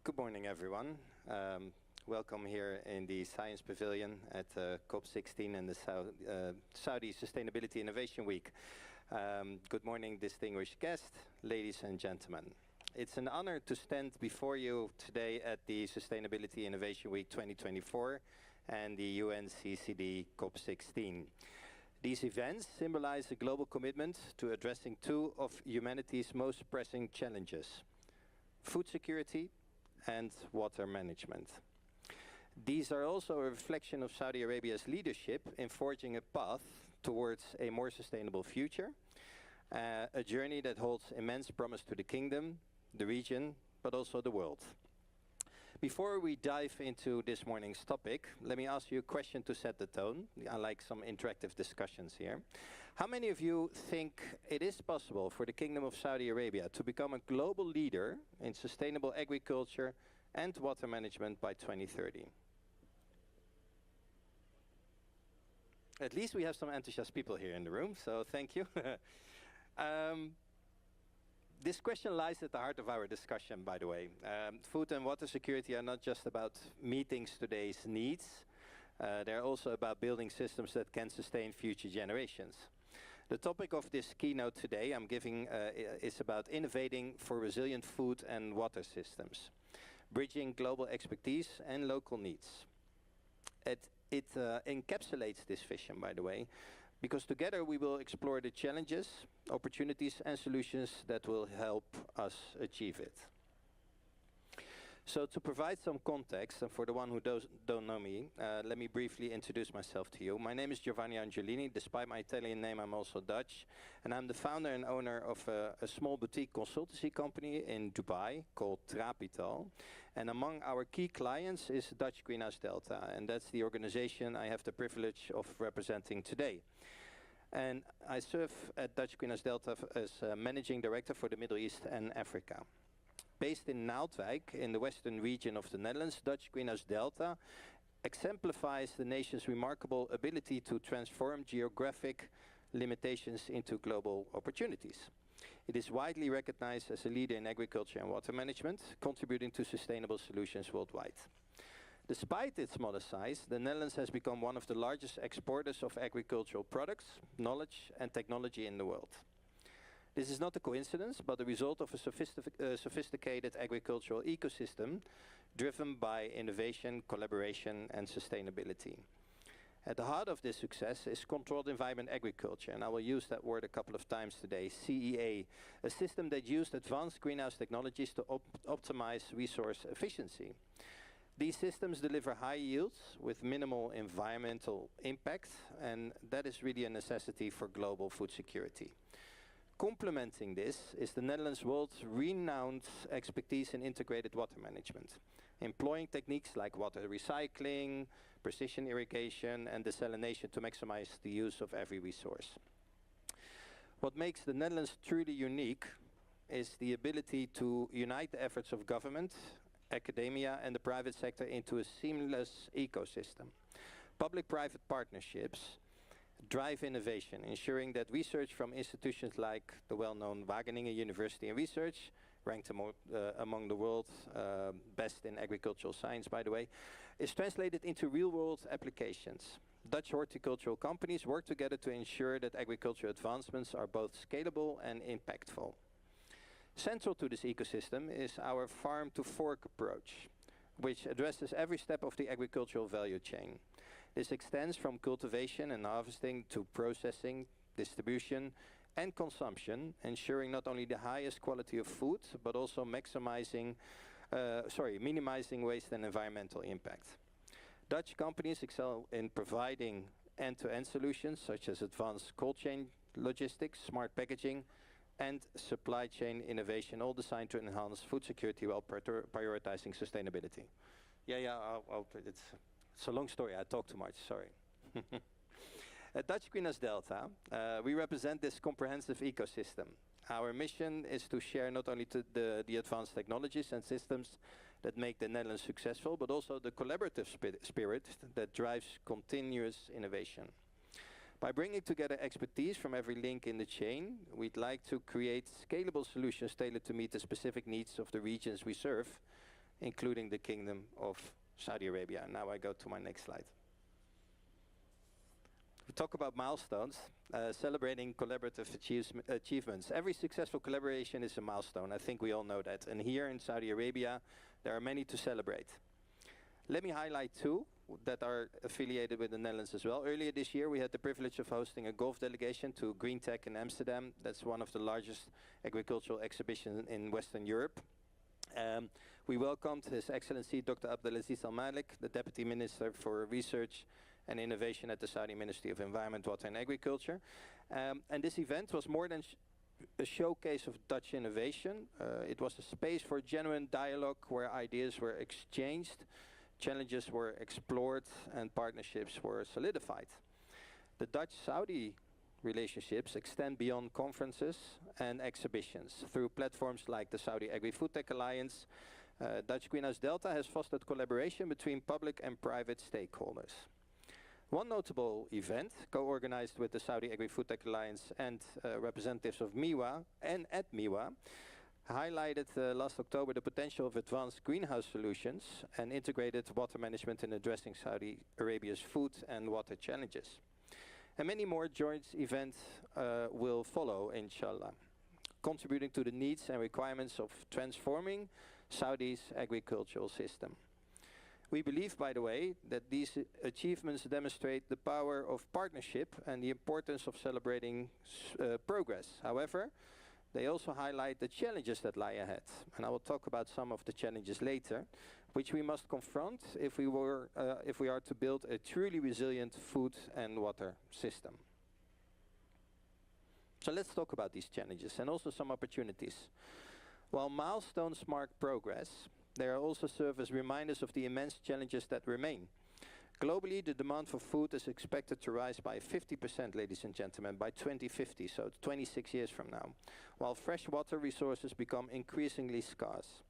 Good morning, everyone. Welcome here in the Science Pavilion at COP16 and the Saudi Sustainability Innovation Week. Good morning, distinguished guests, ladies and gentlemen. It's an honor to stand before you today at the Sustainability Innovation Week 2024 and the UNCCD COP16. These events symbolize a global commitment to addressing two of humanity's most pressing challenges: food security and water management. These are also a reflection of Saudi Arabia's leadership in forging a path towards a more sustainable future, a journey that holds immense promise to the kingdom, the region, but also the world. Before we dive into this morning's topic, let me ask you a question to set the tone. I like some interactive discussions here. How many of you think it is possible for the Kingdom of Saudi Arabia to become a global leader in sustainable agriculture and water management by 2030? At least we have some enthusiastic people here in the room, so thank you. This question lies at the heart of our discussion, by the way. Food and water security are not just about meeting today's needs. They're also about building systems that can sustain future generations. The topic of this keynote today I'm giving is about innovating for resilient food and water systems, bridging global expertise and local needs. It encapsulates this vision, by the way, because together we will explore the challenges, opportunities and solutions that will help us achieve it. So to provide some context, and for the one who don't know me, let me briefly introduce myself to you. My name is Giovanni Angiolini. Despite my Italian name, I'm also Dutch. And I'm the founder and owner of a small boutique consultancy company in Dubai called Trapital. And among our key clients is Dutch Greenhouse Delta. And that's the organization I have the privilege of representing today. And I serve at Dutch Greenhouse Delta as managing director for the Middle East and Africa. Based in Naaldwijk, in the western region of the Netherlands, Dutch Greenhouse Delta exemplifies the nation's remarkable ability to transform geographic limitations into global opportunities. It is widely recognized as a leader in agriculture and water management, contributing to sustainable solutions worldwide. Despite its modest size, the Netherlands has become one of the largest exporters of agricultural products, knowledge and technology in the world. This is not a coincidence, but the result of a sophisticated agricultural ecosystem driven by innovation, collaboration, and sustainability. At the heart of this success is controlled environment agriculture, and I will use that word a couple of times today, CEA, a system that used advanced greenhouse technologies to optimize resource efficiency. These systems deliver high yields with minimal environmental impact, and that is really a necessity for global food security. Complementing this is the Netherlands' world-renowned expertise in integrated water management, employing techniques like water recycling, precision irrigation, and desalination to maximize the use of every resource. What makes the Netherlands truly unique is the ability to unite the efforts of government, academia, and the private sector into a seamless ecosystem. Public-private partnerships drive innovation, ensuring that research from institutions like the well-known Wageningen University in Research, ranked among the world's best in agricultural science, by the way, is translated into real-world applications. Dutch horticultural companies work together to ensure that agricultural advancements are both scalable and impactful. Central to this ecosystem is our farm-to-fork approach, which addresses every step of the agricultural value chain. This extends from cultivation and harvesting to processing, distribution, and consumption, ensuring not only the highest quality of food, but also minimizing waste and environmental impact. Dutch companies excel in providing end-to-end solutions, such as advanced cold chain logistics, smart packaging, and supply chain innovation, all designed to enhance food security while prioritizing sustainability. It's a long story, I talk too much, sorry. At Dutch Greenhouse Delta, we represent this comprehensive ecosystem. Our mission is to share not only the advanced technologies and systems that make the Netherlands successful, but also the collaborative spirit that drives continuous innovation. By bringing together expertise from every link in the chain, we'd like to create scalable solutions tailored to meet the specific needs of the regions we serve, including the Kingdom of Saudi Arabia. Now I go to my next slide. We talk about milestones, celebrating collaborative achievements. Every successful collaboration is a milestone. I think we all know that. And here in Saudi Arabia, there are many to celebrate. Let me highlight two that are affiliated with the Netherlands as well. Earlier this year, we had the privilege of hosting a golf delegation to Green Tech in Amsterdam. That's one of the largest agricultural exhibitions in Western Europe. We welcomed His Excellency Dr. Abdelaziz Al Malik, the Deputy Minister for Research and Innovation at the Saudi Ministry of Environment, Water and Agriculture. And this event was more than a showcase of Dutch innovation. It was a space for genuine dialogue where ideas were exchanged, challenges were explored, and partnerships were solidified. The Dutch-Saudi relationships extend beyond conferences and exhibitions. Through platforms like the Saudi Agri-Food Tech Alliance, Dutch Greenhouse Delta has fostered collaboration between public and private stakeholders. One notable event, co-organized with the Saudi Agri-Food Tech Alliance and representatives of MIWA and at MIWA, highlighted last October the potential of advanced greenhouse solutions and integrated water management in addressing Saudi Arabia's food and water challenges. And many more joint events will follow, inshallah, contributing to the needs and requirements of transforming Saudi's agricultural system. We believe, by the way, that these achievements demonstrate the power of partnership and the importance of celebrating progress. However, they also highlight the challenges that lie ahead. And I will talk about some of the challenges later, which we must confront if we are to build a truly resilient food and water system. So let's talk about these challenges and also some opportunities. While milestones mark progress, they also serve as reminders of the immense challenges that remain. Globally, the demand for food is expected to rise by 50%, ladies and gentlemen, by 2050, so 26 years from now, while freshwater resources become increasingly scarce.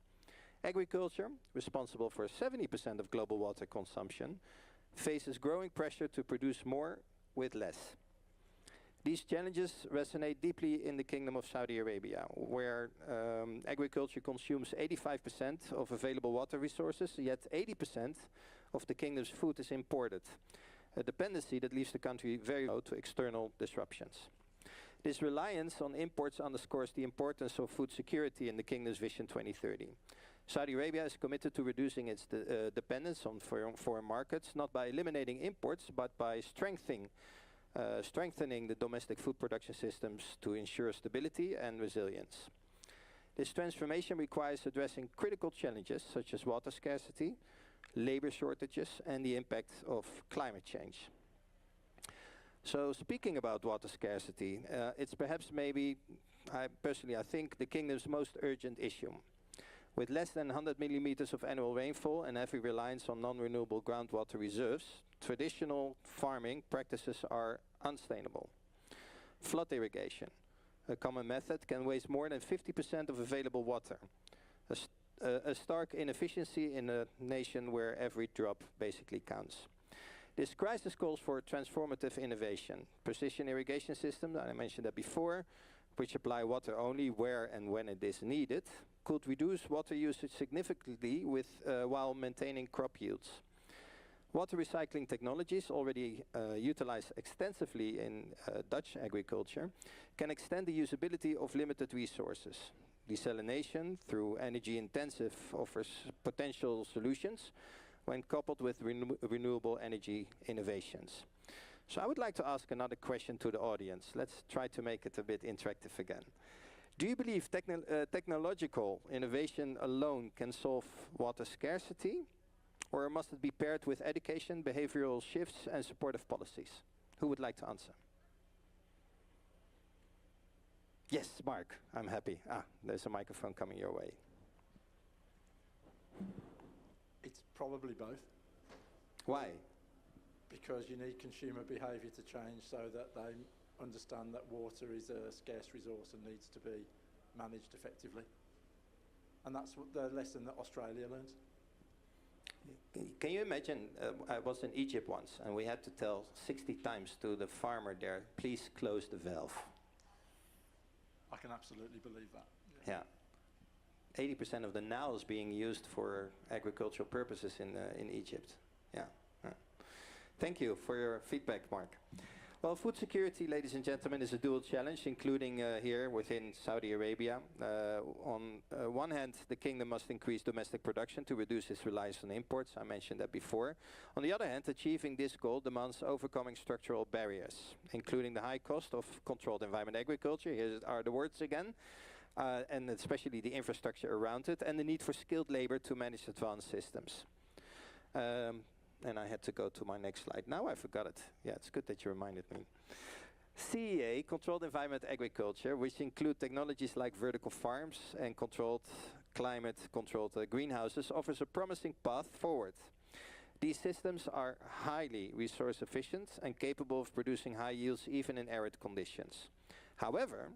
Agriculture, responsible for 70% of global water consumption, faces growing pressure to produce more with less. These challenges resonate deeply in the Kingdom of Saudi Arabia, where agriculture consumes 85% of available water resources, yet 80% of the kingdom's food is imported, a dependency that leaves the country very low to external disruptions. This reliance on imports underscores the importance of food security in the kingdom's Vision 2030. Saudi Arabia is committed to reducing its dependence on foreign markets, not by eliminating imports, but by strengthening the domestic food production systems to ensure stability and resilience. This transformation requires addressing critical challenges such as water scarcity, labor shortages, and the impact of climate change. So speaking about water scarcity, it's perhaps I think, the kingdom's most urgent issue. With less than 100 millimeters of annual rainfall and heavy reliance on non-renewable groundwater reserves, traditional farming practices are unsustainable. Flood irrigation, a common method, can waste more than 50% of available water. A stark inefficiency in a nation where every drop basically counts. This crisis calls for transformative innovation. Precision irrigation systems, I mentioned that before, which apply water only where and when it is needed, could reduce water usage significantly while maintaining crop yields. Water recycling technologies, already utilized extensively in Dutch agriculture, can extend the usability of limited resources. Desalination, through energy-intensive, offers potential solutions when coupled with renewable energy innovations. So I would like to ask another question to the audience. Let's try to make it a bit interactive again. Do you believe technological innovation alone can solve water scarcity? Or must it be paired with education, behavioral shifts, and supportive policies? Who would like to answer? Yes, Mark, I'm happy. There's a microphone coming your way. It's probably both. Why? Because you need consumer behaviour to change so that they understand that water is a scarce resource and needs to be managed effectively. And that's what the lesson that Australia learned. Can you imagine, I was in Egypt once, and we had to tell 60 times to the farmer there, please close the valve. I can absolutely believe that. Yeah. 80% of the Nile is being used for agricultural purposes in Egypt. Yeah. Thank you for your feedback, Mark. Well, food security, ladies and gentlemen, is a dual challenge, including here within Saudi Arabia. On one hand, the kingdom must increase domestic production to reduce its reliance on imports. I mentioned that before. On the other hand, achieving this goal demands overcoming structural barriers, including the high cost of controlled environment agriculture. Here are the words again. And especially the infrastructure around it, and the need for skilled labor to manage advanced systems. And I had to go to my next slide. Now I forgot it. Yeah, it's good that you reminded me. CEA, Controlled Environment Agriculture, which include technologies like vertical farms and climate-controlled greenhouses, offers a promising path forward. These systems are highly resource efficient and capable of producing high yields even in arid conditions. However,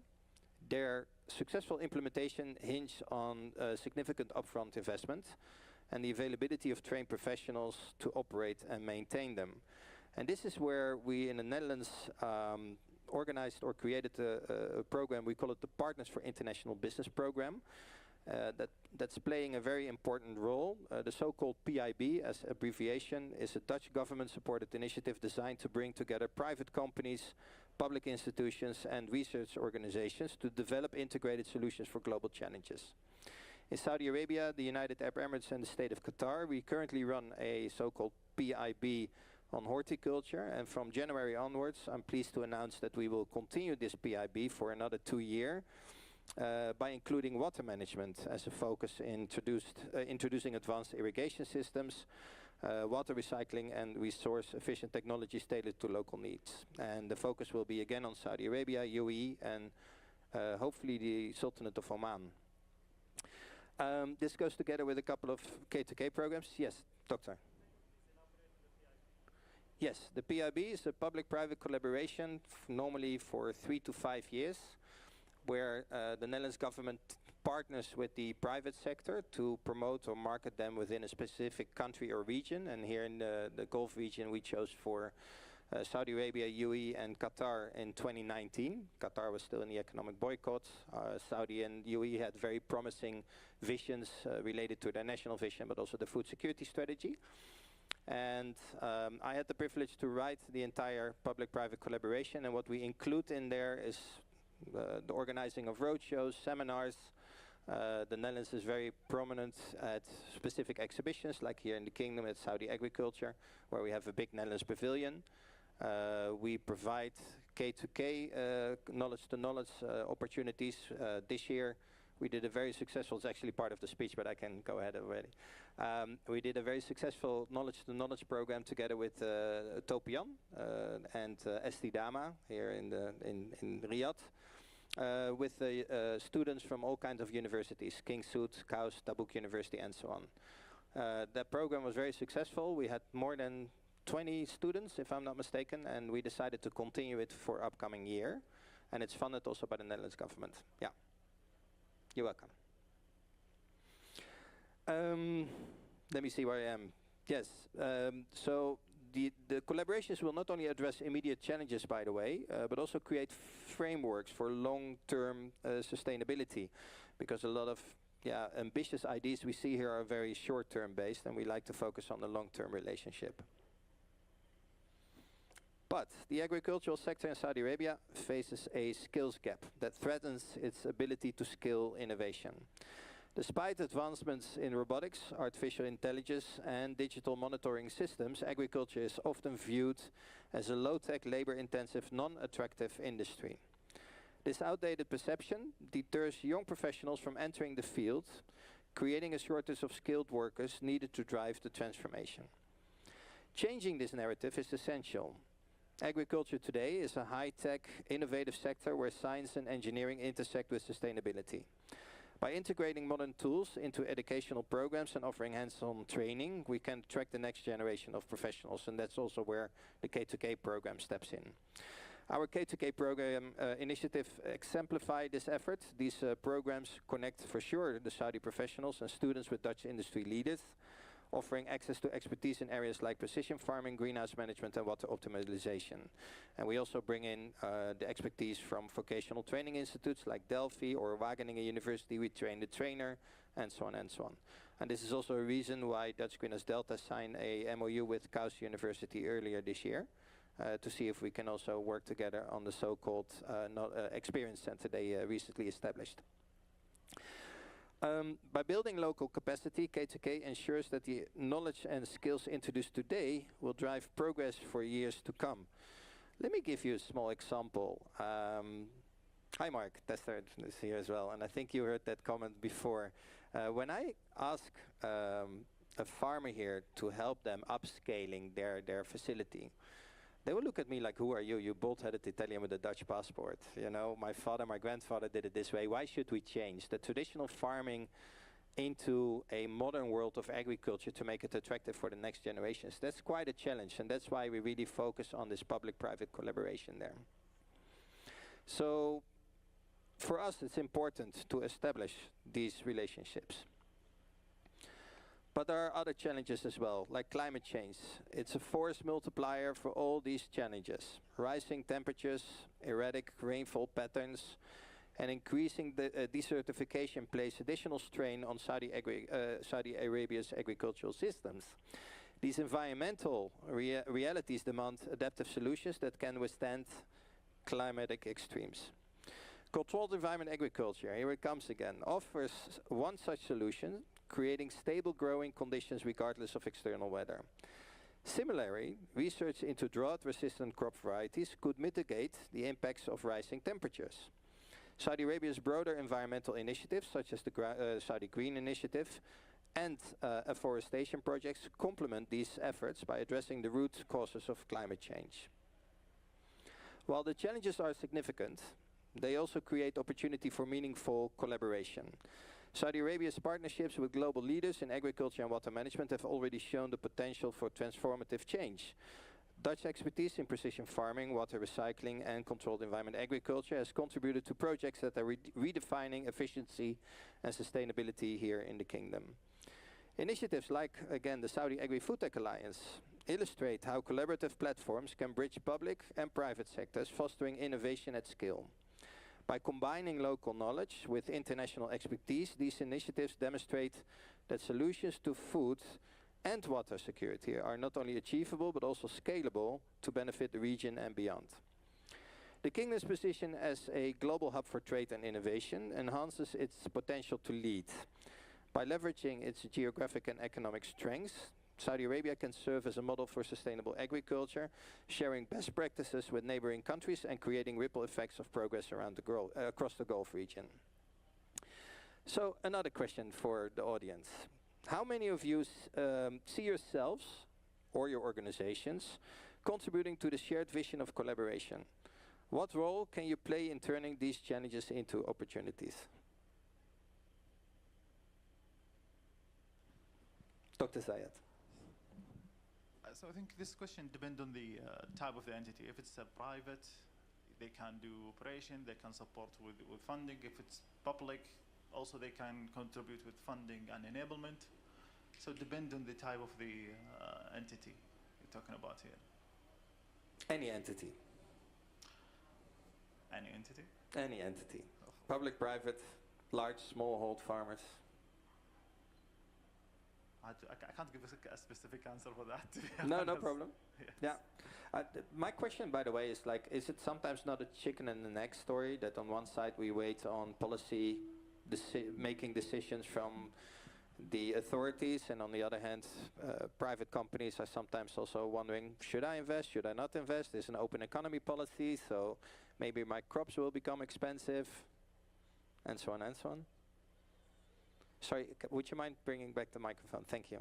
their successful implementation hinges on significant upfront investment and the availability of trained professionals to operate and maintain them. And this is where we in the Netherlands organized or created a program. We call it the Partners for International Business program. That's playing a very important role. The so-called PIB, as abbreviation, is a Dutch government-supported initiative designed to bring together private companies, public institutions and research organizations to develop integrated solutions for global challenges. In Saudi Arabia, the United Arab Emirates and the state of Qatar, we currently run a so-called PIB on horticulture, and from January onwards, I'm pleased to announce that we will continue this PIB for another 2 years by including water management as a focus, introducing advanced irrigation systems, water recycling and resource-efficient technologies tailored to local needs. And the focus will be again on Saudi Arabia, UAE, and hopefully the Sultanate of Oman. This goes together with a couple of K2K programs. Yes, Doctor. Yes, the PIB is a public-private collaboration, normally for 3 to 5 years, where the Netherlands government partners with the private sector to promote or market them within a specific country or region. And here in the Gulf region, we chose for Saudi Arabia, UAE and Qatar in 2019. Qatar was still in the economic boycott. Saudi and UAE had very promising visions related to their national vision, but also the food security strategy. And I had the privilege to write the entire public-private collaboration, and what we include in there is the organizing of roadshows, seminars. The Netherlands is very prominent at specific exhibitions, like here in the Kingdom at Saudi Agriculture, where we have a big Netherlands pavilion. We provide K2K, knowledge-to-knowledge opportunities. This year we did a very successful, it's actually part of the speech, but I can go ahead already. We did a very successful knowledge-to-knowledge program together with Topian and Estidama here in Riyadh, with the students from all kinds of universities, King Saud, KAUS, Tabuk University and so on. That program was very successful. We had more than 20 students, if I'm not mistaken, and we decided to continue it for upcoming year. And it's funded also by the Netherlands government. Yeah. You're welcome. Let me see where I am. Yes, so the collaborations will not only address immediate challenges, by the way, but also create frameworks for long-term sustainability, because a lot of ambitious ideas we see here are very short-term based, and we like to focus on the long-term relationship. But the agricultural sector in Saudi Arabia faces a skills gap that threatens its ability to scale innovation. Despite advancements in robotics, artificial intelligence and digital monitoring systems, agriculture is often viewed as a low-tech, labor-intensive, non-attractive industry. This outdated perception deters young professionals from entering the field, creating a shortage of skilled workers needed to drive the transformation. Changing this narrative is essential. Agriculture today is a high-tech, innovative sector where science and engineering intersect with sustainability. By integrating modern tools into educational programs and offering hands-on training, we can attract the next generation of professionals, and that's also where the K2K program steps in. Our K2K program initiative exemplify this effort. These programs connect for sure the Saudi professionals and students with Dutch industry leaders, offering access to expertise in areas like precision farming, greenhouse management, and water optimization. And we also bring in the expertise from vocational training institutes like Delphi or Wageningen University. We train the trainer, and so on and so on. And this is also a reason why Dutch Greenhouse Delta signed a MOU with Kous University earlier this year to see if we can also work together on the so-called experience center they recently established. By building local capacity, K2K ensures that the knowledge and skills introduced today will drive progress for years to come. Let me give you a small example. Hi Mark, Tester is here as well, and I think you heard that comment before. When I ask a farmer here to help them upscaling their facility, they will look at me like, who are you? You bald-headed Italian with a Dutch passport. You know, my father, my grandfather did it this way. Why should we change the traditional farming into a modern world of agriculture to make it attractive for the next generations? That's quite a challenge, and that's why we really focus on this public-private collaboration there. So for us, it's important to establish these relationships. But there are other challenges as well, like climate change. It's a force multiplier for all these challenges. Rising temperatures, erratic rainfall patterns, and increasing desertification place additional strain on Saudi Arabia's agricultural systems. These environmental realities demand adaptive solutions that can withstand climatic extremes. Controlled environment agriculture, here it comes again, offers one such solution, creating stable growing conditions regardless of external weather. Similarly, research into drought-resistant crop varieties could mitigate the impacts of rising temperatures. Saudi Arabia's broader environmental initiatives, such as the Saudi Green Initiative and afforestation projects, complement these efforts by addressing the root causes of climate change. While the challenges are significant, they also create opportunity for meaningful collaboration. Saudi Arabia's partnerships with global leaders in agriculture and water management have already shown the potential for transformative change. Dutch expertise in precision farming, water recycling, and controlled environment agriculture has contributed to projects that are redefining efficiency and sustainability here in the kingdom. Initiatives like, again, the Saudi Agri-Food Tech Alliance illustrate how collaborative platforms can bridge public and private sectors, fostering innovation at scale. By combining local knowledge with international expertise, these initiatives demonstrate that solutions to food and water security are not only achievable but also scalable to benefit the region and beyond. The Kingdom's position as a global hub for trade and innovation enhances its potential to lead. By leveraging its geographic and economic strengths, Saudi Arabia can serve as a model for sustainable agriculture, sharing best practices with neighboring countries and creating ripple effects of progress around the across the Gulf region. So another question for the audience. How many of you see yourselves or your organizations contributing to the shared vision of collaboration? What role can you play in turning these challenges into opportunities? Dr. Zayed. So I think this question depends on the type of the entity. If it's a private, they can do operation, they can support with funding. If it's public, also they can contribute with funding and enablement. So it depends on the type of the entity you're talking about here. Any entity. Any entity? Any entity. Public, private, large, smallhold farmers. I can't give a specific answer for that. No, no problem. Yes. Yeah. My question, by the way, is like, is it sometimes not a chicken and an egg story that on one side we wait on policy making decisions from the authorities, and on the other hand, private companies are sometimes also wondering, should I invest, should I not invest? There's an open economy policy, so maybe my crops will become expensive, and so on and so on. Sorry, would you mind bringing back the microphone? Thank you.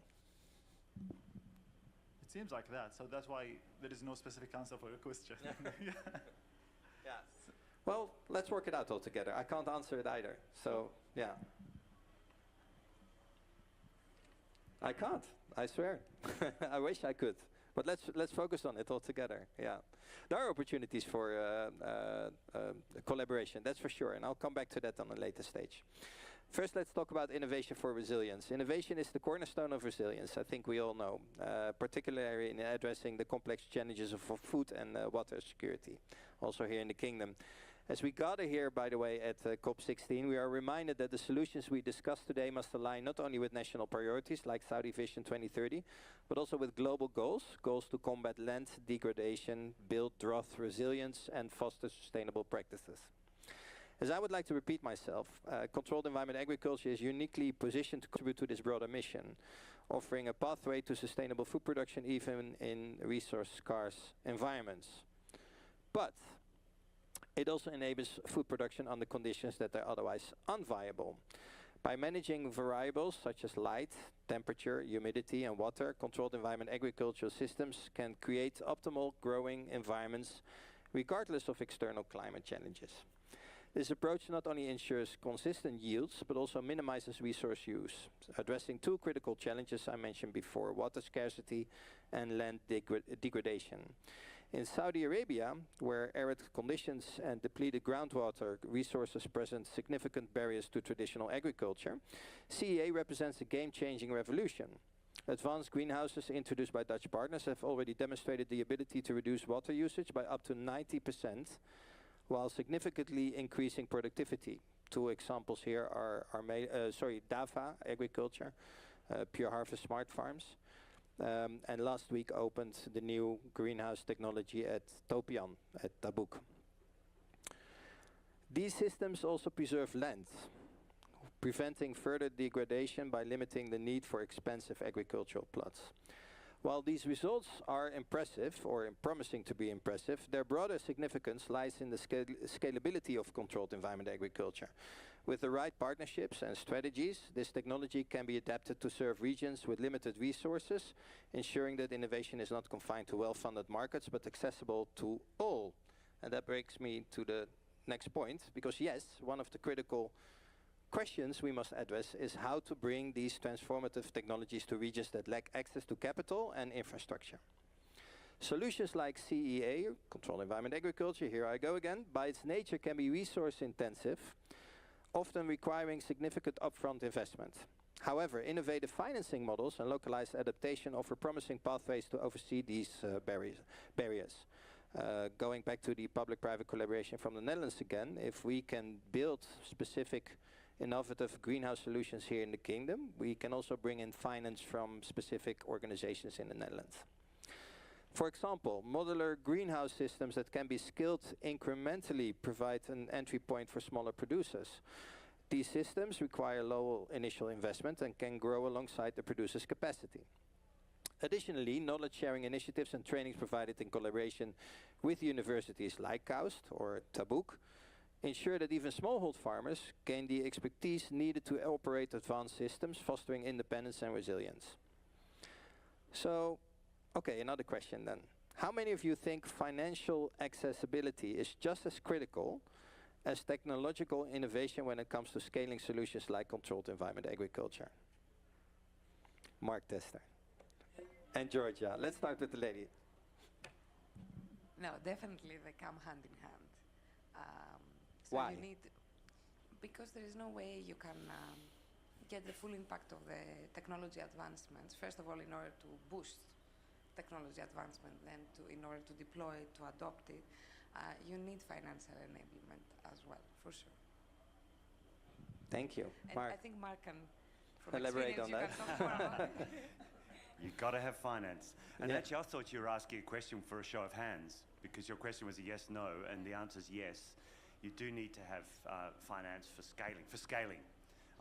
It seems like that, so that's why there is no specific answer for your question. Yeah. Well, let's work it out all together. I can't answer it either, so yeah. I can't, I swear. I wish I could, but let's focus on it all together. Yeah, there are opportunities for collaboration, that's for sure, and I'll come back to that on a later stage. First, let's talk about innovation for resilience. Innovation is the cornerstone of resilience, I think we all know, particularly in addressing the complex challenges of food and water security, also here in the Kingdom. As we gather here, by the way, at COP16, we are reminded that the solutions we discuss today must align not only with national priorities like Saudi Vision 2030, but also with global goals to combat land degradation, build drought resilience, and foster sustainable practices. As I would like to repeat myself, controlled environment agriculture is uniquely positioned to contribute to this broader mission, offering a pathway to sustainable food production even in resource-scarce environments. But it also enables food production under conditions that are otherwise unviable. By managing variables such as light, temperature, humidity, and water, controlled environment agricultural systems can create optimal growing environments regardless of external climate challenges. This approach not only ensures consistent yields, but also minimizes resource use, addressing two critical challenges I mentioned before: water scarcity and land degradation. In Saudi Arabia, where arid conditions and depleted groundwater resources present significant barriers to traditional agriculture, CEA represents a game-changing revolution. Advanced greenhouses introduced by Dutch partners have already demonstrated the ability to reduce water usage by up to 90%, while significantly increasing productivity. Two examples here are DAVA agriculture, Pure Harvest Smart Farms, and last week opened the new greenhouse technology at Topian at Tabuk. These systems also preserve land, preventing further degradation by limiting the need for expensive agricultural plots. While these results are impressive, or promising to be impressive, their broader significance lies in the scalability of controlled environment agriculture. With the right partnerships and strategies, this technology can be adapted to serve regions with limited resources, ensuring that innovation is not confined to well-funded markets, but accessible to all. And that brings me to the next point, because yes, one of the critical questions we must address is how to bring these transformative technologies to regions that lack access to capital and infrastructure. Solutions like CEA, Controlled Environment Agriculture, here I go again, by its nature can be resource intensive, often requiring significant upfront investment. However, innovative financing models and localized adaptation offer promising pathways to oversee these barriers. Going back to the public-private collaboration from the Netherlands again, if we can build specific innovative greenhouse solutions here in the Kingdom, we can also bring in finance from specific organizations in the Netherlands. For example, modular greenhouse systems that can be scaled incrementally provide an entry point for smaller producers. These systems require low initial investment and can grow alongside the producer's capacity. Additionally, knowledge sharing initiatives and trainings provided in collaboration with universities like KAUST or Tabuk ensure that even smallhold farmers gain the expertise needed to operate advanced systems, fostering independence and resilience. So, okay, another question then. How many of you think financial accessibility is just as critical as technological innovation when it comes to scaling solutions like controlled environment agriculture? Mark Tester. And Georgia. Let's start with the lady. No, definitely they come hand in hand. Why? Because there is no way you can get the full impact of the technology advancements. First of all, in order to boost technology advancement, then in order to deploy it, to adopt it, you need financial enablement as well, for sure. Thank you. And Mark, I think Mark can, from elaborate on that. experience, you can talk more about it. You've got to have finance. And Yeah. actually, I thought you were asking a question for a show of hands, because your question was a yes, no, and the answer is yes. You do need to have finance for scaling.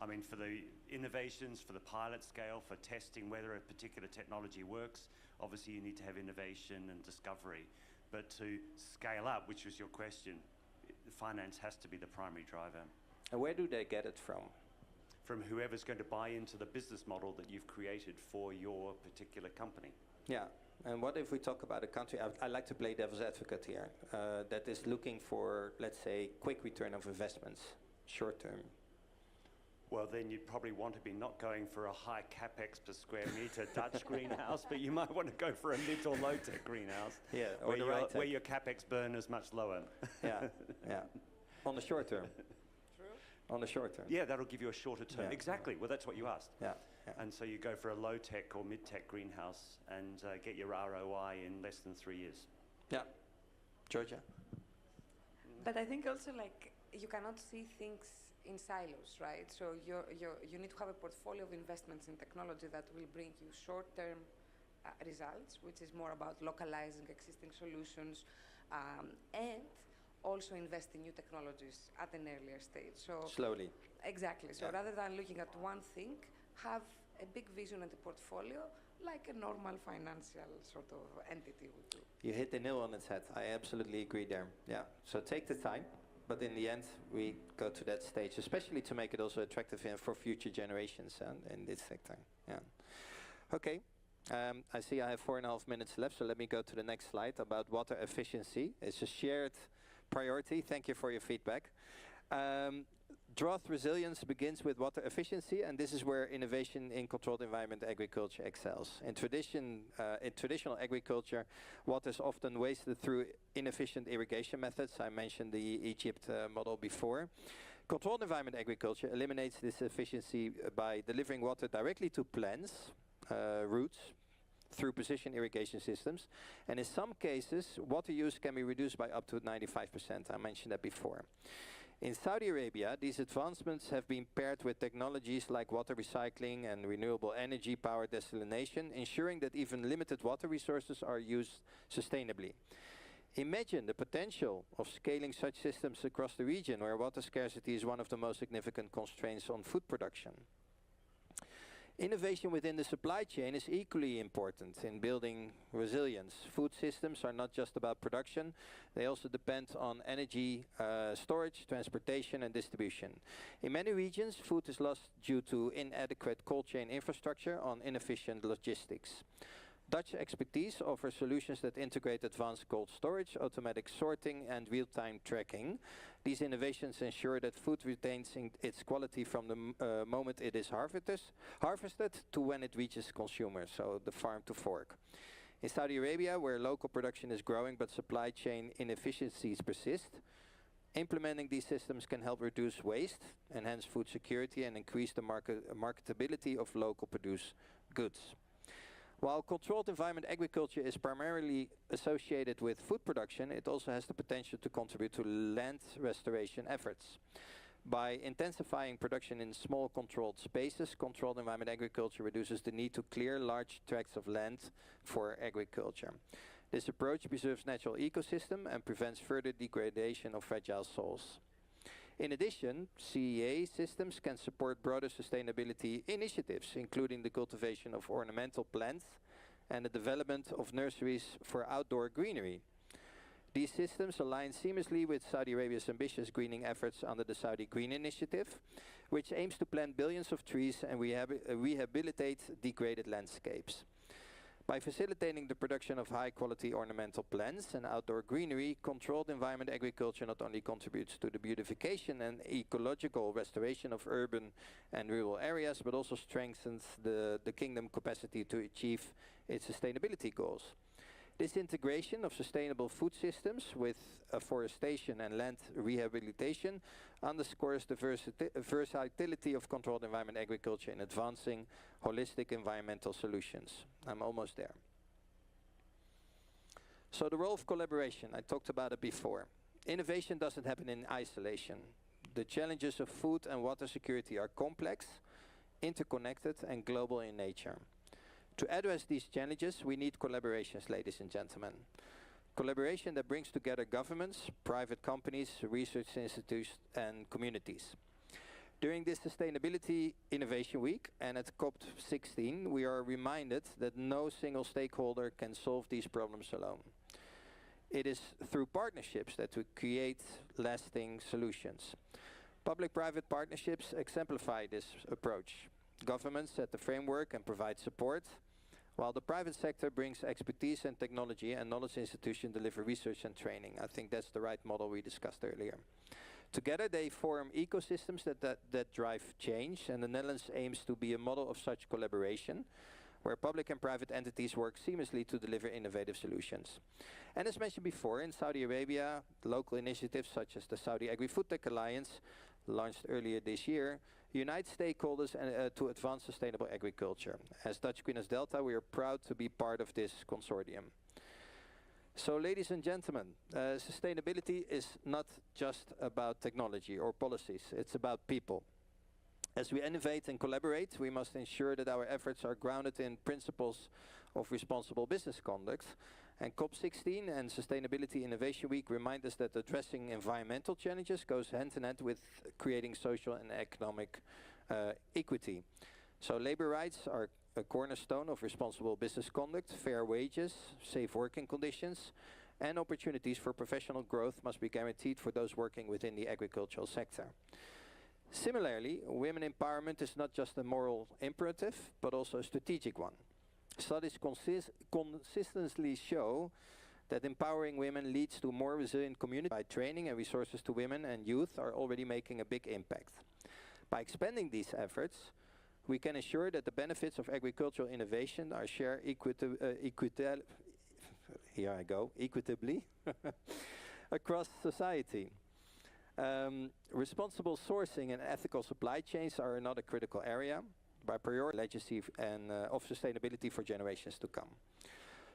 I mean, for the innovations, for the pilot scale, for testing whether a particular technology works, obviously you need to have innovation and discovery. But to scale up, which was your question, finance has to be the primary driver. And where do they get it from? From whoever's going to buy into the business model that you've created for your particular company. Yeah, and what if we talk about a country, I like to play devil's advocate here, that is looking for, let's say, quick return of investments, short term. Well, then you'd probably want to be not going for a high capex per square meter Dutch greenhouse, but you might want to go for a mid or low tech greenhouse. Yeah, or where your capex burn is much lower. Yeah, yeah. On the short term. True. On the short term. Yeah, that'll give you a shorter term. Yeah. Exactly. Well, that's what you asked. Yeah. Yeah. And so you go for a low-tech or mid-tech greenhouse and get your ROI in less than 3 years. Yeah. Georgia? But I think also like you cannot see things in silos, right? So you need to have a portfolio of investments in technology that will bring you short-term results, which is more about localizing existing solutions and also invest in new technologies at an earlier stage. So Slowly. exactly. So Yeah. rather than looking at one thing, have a big vision and a portfolio like a normal financial sort of entity would do. You hit the nail on its head. I absolutely agree there. Yeah. So take the time, but in the end, we go to that stage, especially to make it also attractive for future generations in this sector. Yeah. Okay. I see I have 4.5 minutes left, so let me go to the next slide about water efficiency. It's a shared priority. Thank you for your feedback. Drought resilience begins with water efficiency, and this is where innovation in controlled environment agriculture excels. In traditional agriculture, water is often wasted through inefficient irrigation methods. I mentioned the Egypt model before. Controlled environment agriculture eliminates this efficiency by delivering water directly to plants, roots, through precision irrigation systems. And in some cases, water use can be reduced by up to 95%. I mentioned that before. In Saudi Arabia, these advancements have been paired with technologies like water recycling and renewable energy power desalination, ensuring that even limited water resources are used sustainably. Imagine the potential of scaling such systems across the region where water scarcity is one of the most significant constraints on food production. Innovation within the supply chain is equally important in building resilience. Food systems are not just about production, they also depend on energy storage, transportation and distribution. In many regions, food is lost due to inadequate cold chain infrastructure or inefficient logistics. Dutch expertise offers solutions that integrate advanced cold storage, automatic sorting and real-time tracking. These innovations ensure that food retains its quality from the moment it is harvested to when it reaches consumers, so the farm to fork. In Saudi Arabia, where local production is growing but supply chain inefficiencies persist, implementing these systems can help reduce waste, enhance food security and increase the marketability of local produced goods. While controlled environment agriculture is primarily associated with food production, it also has the potential to contribute to land restoration efforts. By intensifying production in small controlled spaces, controlled environment agriculture reduces the need to clear large tracts of land for agriculture. This approach preserves natural ecosystem and prevents further degradation of fragile soils. In addition, CEA systems can support broader sustainability initiatives, including the cultivation of ornamental plants and the development of nurseries for outdoor greenery. These systems align seamlessly with Saudi Arabia's ambitious greening efforts under the Saudi Green Initiative, which aims to plant billions of trees and rehabilitate degraded landscapes. By facilitating the production of high-quality ornamental plants and outdoor greenery, controlled environment agriculture not only contributes to the beautification and ecological restoration of urban and rural areas, but also strengthens the kingdom's capacity to achieve its sustainability goals. This integration of sustainable food systems with afforestation and land rehabilitation underscores the versatility of controlled environment agriculture in advancing holistic environmental solutions. I'm almost there. So the role of collaboration, I talked about it before. Innovation doesn't happen in isolation. The challenges of food and water security are complex, interconnected and global in nature. To address these challenges, we need collaborations, ladies and gentlemen. Collaboration that brings together governments, private companies, research institutes and communities. During this Sustainability Innovation Week and at COP16, we are reminded that no single stakeholder can solve these problems alone. It is through partnerships that we create lasting solutions. Public-private partnerships exemplify this approach. Governments set the framework and provide support, while the private sector brings expertise and technology, and knowledge institutions deliver research and training. I think that's the right model we discussed earlier. Together they form ecosystems that drive change, and the Netherlands aims to be a model of such collaboration, where public and private entities work seamlessly to deliver innovative solutions. And as mentioned before, in Saudi Arabia, local initiatives such as the Saudi Agri-Food Tech Alliance launched earlier this year, unite stakeholders to advance sustainable agriculture. As Dutch Green as Delta, we are proud to be part of this consortium. So, ladies and gentlemen, sustainability is not just about technology or policies, it's about people. As we innovate and collaborate, we must ensure that our efforts are grounded in principles of responsible business conduct. And COP16 and Sustainability Innovation Week remind us that addressing environmental challenges goes hand in hand with creating social and economic equity. So labor rights are a cornerstone of responsible business conduct. Fair wages, safe working conditions, and opportunities for professional growth must be guaranteed for those working within the agricultural sector. Similarly, women empowerment is not just a moral imperative, but also a strategic one. Studies consistently show that empowering women leads to more resilient communities. By training and resources to women and youth are already making a big impact. By expanding these efforts, we can ensure that the benefits of agricultural innovation are shared equitably across society. Responsible sourcing and ethical supply chains are another critical area by priority legacy and of sustainability for generations to come.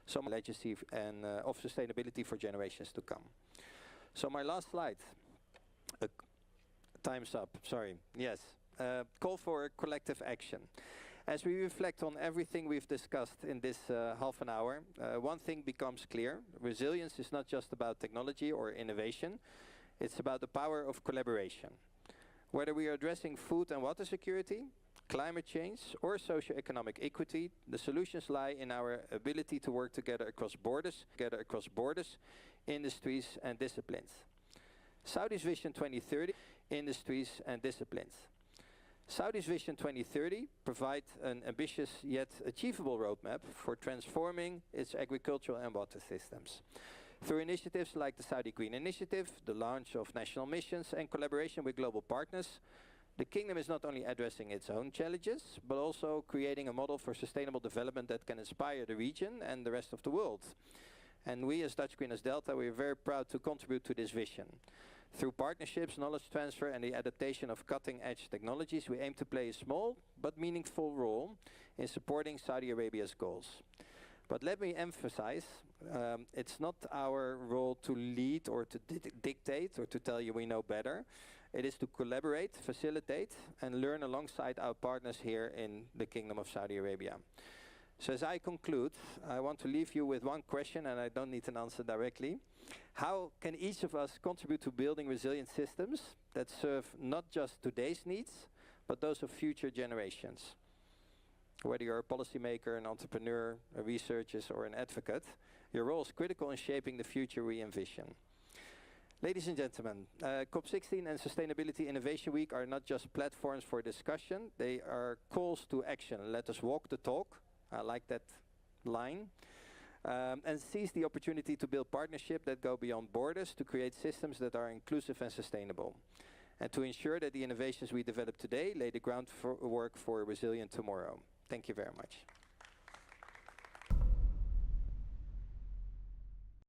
So legacy and of sustainability for generations to come. So my last slide. Time's up. Sorry. Yes. Call for collective action. As we reflect on everything we've discussed in this half an hour, one thing becomes clear. Resilience is not just about technology or innovation. It's about the power of collaboration. Whether we are addressing food and water security, climate change, or socio-economic equity, the solutions lie in our ability to work together across borders, industries and disciplines. Saudi's Vision 2030, industries and disciplines. Saudi's Vision 2030 provides an ambitious yet achievable roadmap for transforming its agricultural and water systems. Through initiatives like the Saudi Green Initiative, the launch of national missions and collaboration with global partners, the Kingdom is not only addressing its own challenges, but also creating a model for sustainable development that can inspire the region and the rest of the world. And we as Dutch Green as Delta, we are very proud to contribute to this vision. Through partnerships, knowledge transfer and the adaptation of cutting-edge technologies, we aim to play a small but meaningful role in supporting Saudi Arabia's goals. But let me emphasize, it's not our role to lead or to dictate or to tell you we know better. It is to collaborate, facilitate, and learn alongside our partners here in the Kingdom of Saudi Arabia. So as I conclude, I want to leave you with one question, and I don't need an answer directly. How can each of us contribute to building resilient systems that serve not just today's needs, but those of future generations? Whether you're a policymaker, an entrepreneur, a researcher, or an advocate, your role is critical in shaping the future we envision. Ladies and gentlemen, COP16 and Sustainability Innovation Week are not just platforms for discussion, they are calls to action. Let us walk the talk, I like that line, and seize the opportunity to build partnerships that go beyond borders to create systems that are inclusive and sustainable, and to ensure that the innovations we develop today lay the groundwork for a resilient tomorrow. Thank you very much.